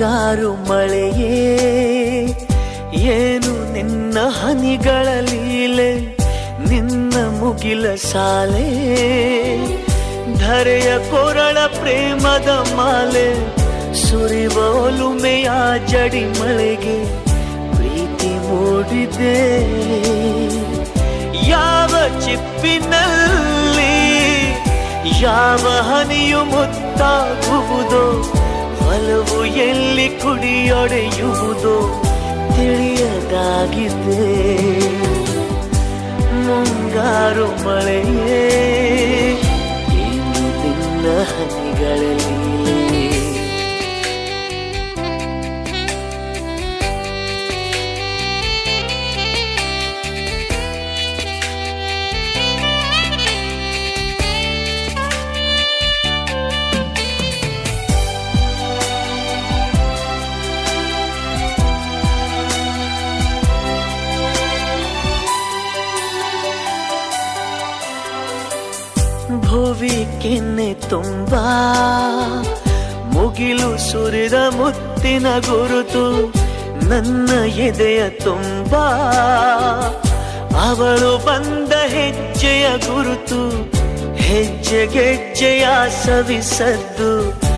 ಮುಂಗಾರು ಮಳೆಯೇ ಏನು ನಿನ್ನ ಹನಿಗಳ ಲೀಲೆ, ನಿನ್ನ ಮುಗಿಲ ಸಾಲೆ ಧರೆಯ ಕೊರಳ ಪ್ರೇಮದ ಮಾಲೆ, ಸುರಿವ ಒಲುಮೆಯ ಜಡಿ ಮಳೆಗೆ ಪ್ರೀತಿ ಮೂಡಿದೆ. ಯಾವ ಚಿಪ್ಪಿನಲ್ಲಿ ಯಾವ ಹನಿಯು ಮುತ್ತಾಗುವುದೋ, ಒಲವು ಎಲ್ಲಿ ಕುಡಿಯೊಡೆಯುವುದೋ ತಿಳಿಯದಾಗಿದೆ. ಮುಂಗಾರು ಮಳೆಯೇ ಏನು ನಿನ್ನ ಹನಿಗಳಲ್ಲಿ. ಭುವಿ ಕೆನ್ನೆ ತುಂಬಾ ಮುಗಿಲು ಸುರಿದ ಮುತ್ತಿನ ಗುರುತು, ನನ್ನ ಎದೆಯ ತುಂಬಾ ಅವಳು ಬಂದ ಹೆಜ್ಜೆಯ ಗುರುತು, ಹೆಜ್ಜೆಗೆಜ್ಜೆಯ ಸವಿಸದ್ದು